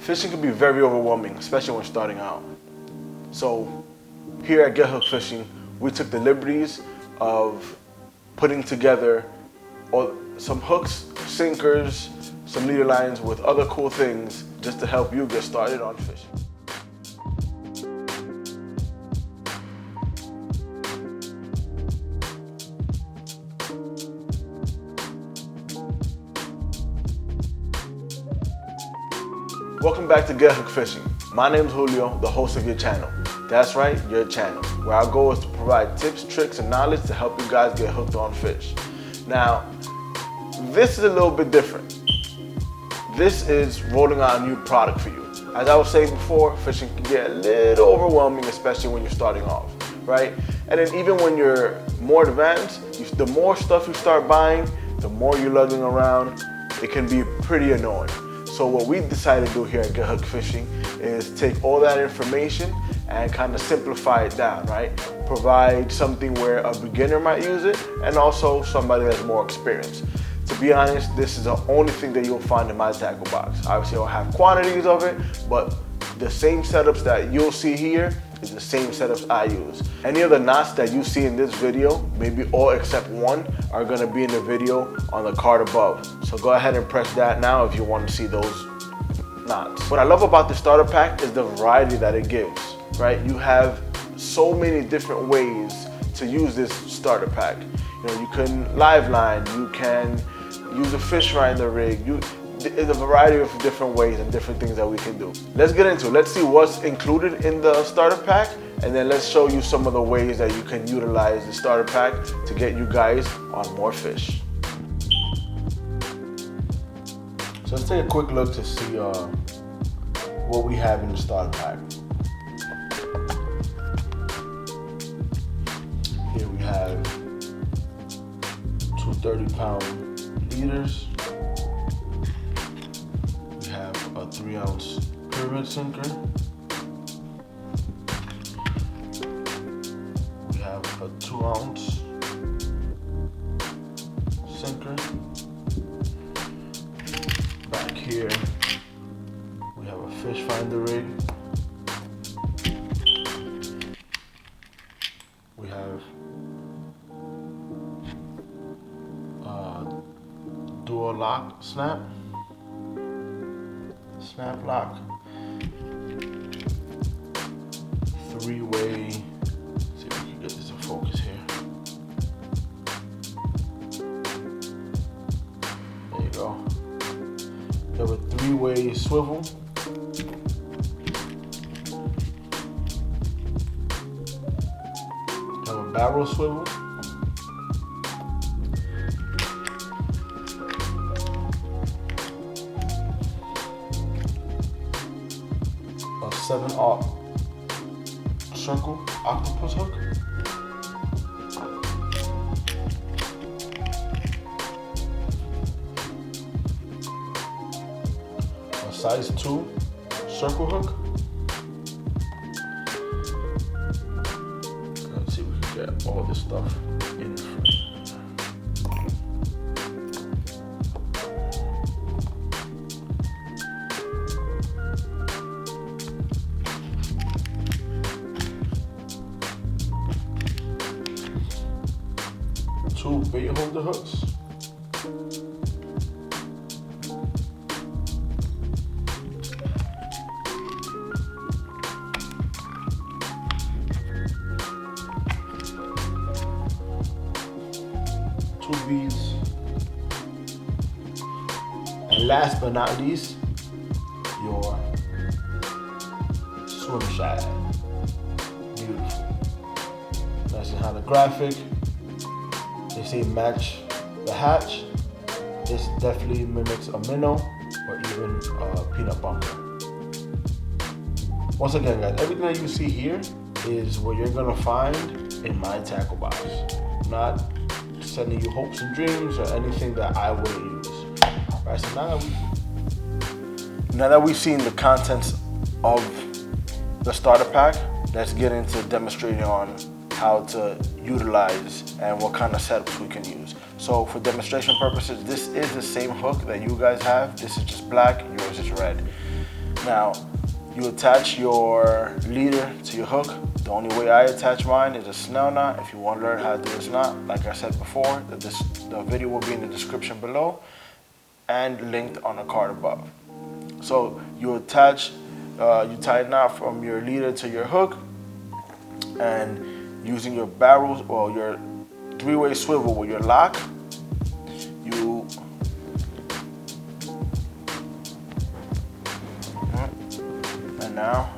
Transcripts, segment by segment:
Fishing can be very overwhelming, especially when starting out. So here at Get Hooked Fishing, we took the liberties of putting together some hooks, sinkers, some leader lines with other cool things just to help you get started on fishing. Welcome back to Get Hooked Fishing. My name is Julio, the host of your channel. That's right, your channel, where our goal is to provide tips, tricks, and knowledge to help you guys get hooked on fish. Now, this is a little bit different. This is rolling out a new product for you. As I was saying before, fishing can get a little overwhelming, especially when you're starting off, right? And then even when you're more advanced, the more stuff you start buying, the more you're lugging around, it can be pretty annoying. So what we decided to do here at Get Hooked Fishing is take all that information and kind of simplify it down, right? Provide something where a beginner might use it and also somebody that's more experienced. To be honest, this is the only thing that you'll find in my tackle box. Obviously, I'll have quantities of it, but the same setups that you'll see here is the same setups I use. Any of the knots that you see in this video, maybe all except one, are gonna be in the video on the card above. So go ahead and press that now if you want to see those knots. What I love about the starter pack is the variety that it gives, right? You have so many different ways to use this starter pack. You know, you can live line, you can use a fish right in the rig. There's a variety of different ways and different things that we can do. Let's get into it. Let's see what's included in the starter pack, and then let's show you some of the ways that you can utilize the starter pack to get you guys on more fish. So let's take a quick look to see what we have in the starter pack. Here we have two 30-pound leaders. We have a 3-ounce pyramid sinker. We have a 2-ounce sinker. Back here, we have a fish finder rig. We have dual lock snap lock, 3-way. See if we can get this in focus here. There you go. We have a 3-way swivel. We have a barrel swivel. A 7/0 circle octopus hook. A size 2 circle hook. Let's see if we can get all this stuff in frame. 2 bait holder hooks. Two beads. And last but not least, your Swim Shad. Beautiful. Nice and holographic. They say match the hatch. This definitely mimics a minnow or even a peanut bunker. Once again, guys, everything that you see here is what you're gonna find in my tackle box. Not sending you hopes and dreams or anything that I wouldn't use. All right, so now that we've seen the contents of the starter pack, let's get into demonstrating on how to utilize and what kind of setups we can use. So for demonstration purposes, this is the same hook that you guys have. This is just black, yours is red. Now, you attach your leader to your hook. The only way I attach mine is a snell knot. If you want to learn how to do this knot, like I said before, the video will be in the description below and linked on the card above. So you attach, you tie a knot from your leader to your hook, and using your barrels or your three-way swivel with your lock, and now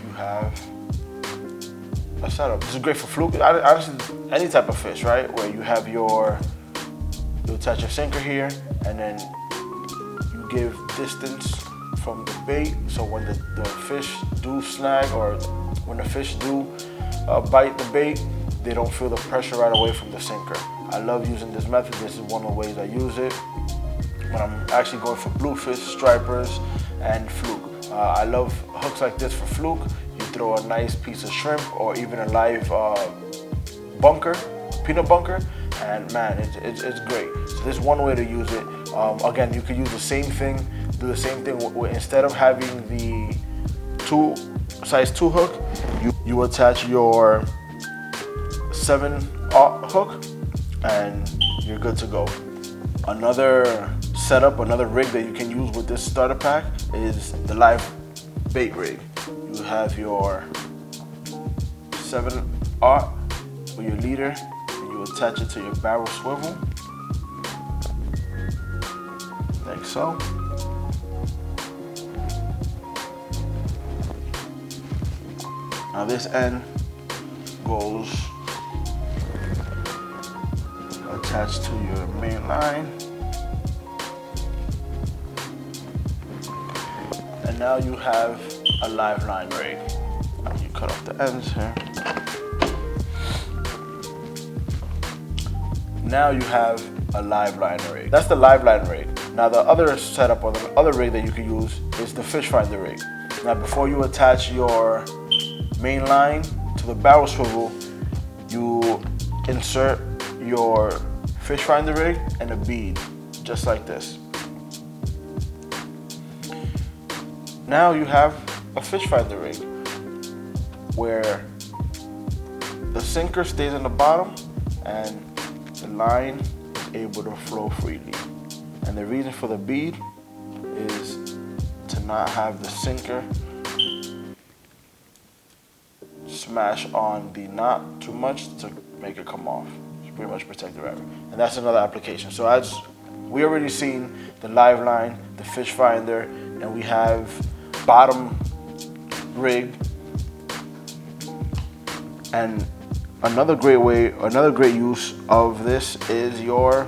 you have a setup. This is great for fluke. Honestly, any type of fish, right? Where you have you attach your sinker here, and then you give distance from the bait. So when the fish do snag, or when the fish do bite the bait, they don't feel the pressure right away from the sinker. I love using this method. This is one of the ways I use it when I'm actually going for bluefish, stripers, and fluke. I love hooks like this for fluke. You throw a nice piece of shrimp or even a live bunker, peanut bunker, and man, it's great. So this is one way to use it. Again, you could use the same thing, do the same thing. Instead of having the size 2 hook, you attach your 7/0 hook, and you're good to go. Another setup, another rig that you can use with this starter pack is the live bait rig. You have your 7/0 with your leader, and you attach it to your barrel swivel, like so. Now this end goes attached to your main line. And now you have a live line rig. You cut off the ends here. Now you have a live line rig. That's the live line rig. Now the other setup, or the other rig that you can use, is the fish finder rig. Now before you attach your main line to the barrel swivel, you insert your fish finder rig and a bead, just like this. Now you have a fish finder rig where the sinker stays in the bottom and the line is able to flow freely. And the reason for the bead is to not have the sinker smash on the knot too much to make it come off. It's pretty much protective area. And that's another application. So as we already seen the live line, the fish finder, and we have bottom rig. And another great way, another great use of this is your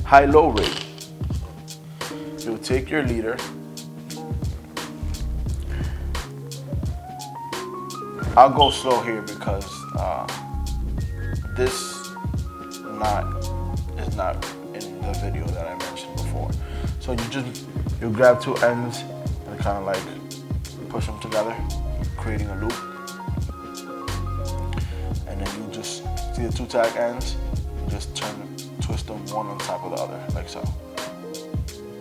high-low rig. You'll take your leader, I'll go slow here because this knot is not in the video that I mentioned before. So you grab two ends and kind of like push them together, creating a loop. And then you just see the two tag ends, you just twist them one on top of the other, like so,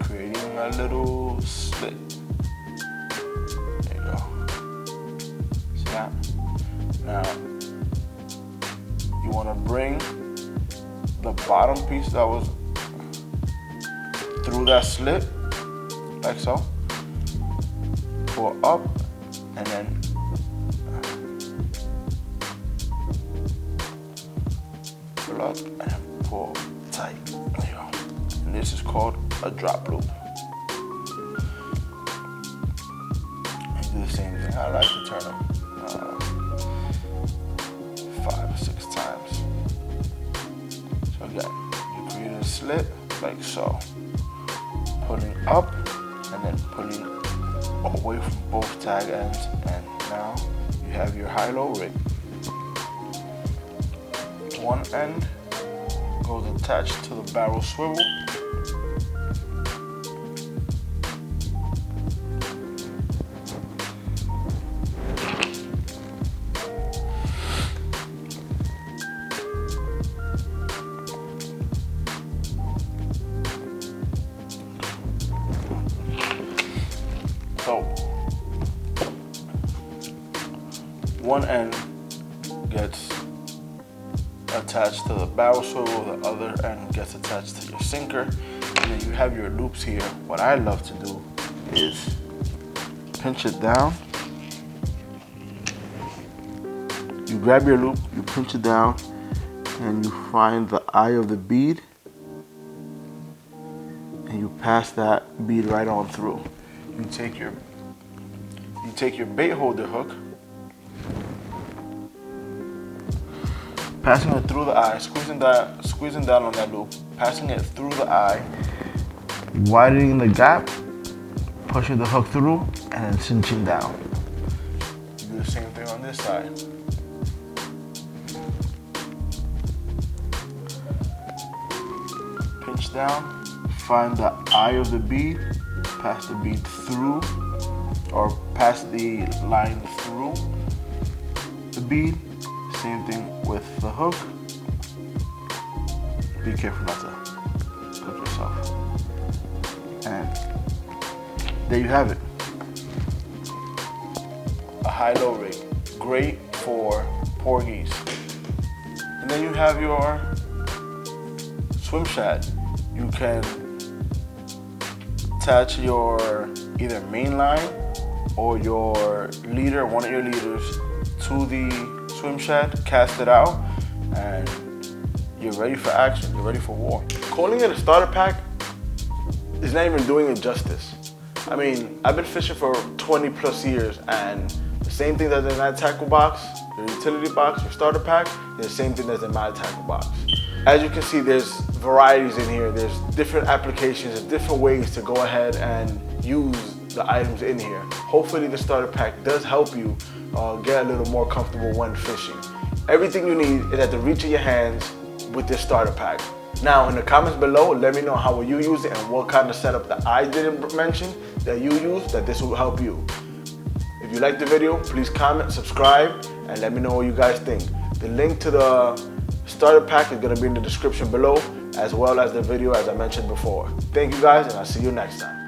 creating a little slit. There you go. See that? Now, you want to bring the bottom piece that was through that slit, like so, pull up, and then pull up and then pull tight. There you go. And this is called a drop loop. And do the same thing. I like to turn them 5 or 6 times. So again, you create a slit like so, pulling up and then pulling away from both tag ends, and now you have your high-low rig. One end goes attached to the barrel swivel. So one end gets attached to the barrel swivel, the other end gets attached to your sinker, and then you have your loops here. What I love to do is pinch it down. You grab your loop, you pinch it down, and you find the eye of the bead, and you pass that bead right on through. You take your bait holder hook, passing it through the eye, squeezing down on that loop, passing it through the eye, widening the gap, pushing the hook through, and then cinching down. You do the same thing on this side. Pinch down, find the eye of the bead, pass the bead through, or pass the line through the bead. Same thing with the hook. Be careful not to hook yourself. And there you have it. A high-low rig, great for porgies. And then you have your Swim Shad. You can attach your either main line or your leader, one of your leaders, to the Swim Shad, cast it out, and you're ready for action, you're ready for war. Calling it a starter pack is not even doing it justice. I mean, I've been fishing for 20 plus years, and the same thing that's in that tackle box, your utility box, your starter pack, is the same thing that's in my tackle box. As you can see, there's varieties in here, there's different applications, there's different ways to go ahead and use the items in here. Hopefully the starter pack does help you get a little more comfortable when fishing. Everything you need is at the reach of your hands with this starter pack. Now in the comments below, let me know how you use it and what kind of setup that I didn't mention that you use that this will help you. If you liked the video, please comment, subscribe, and let me know what you guys think. The link to the starter pack is going to be in the description below, as well as the video as I mentioned before. Thank you guys, and I'll see you next time.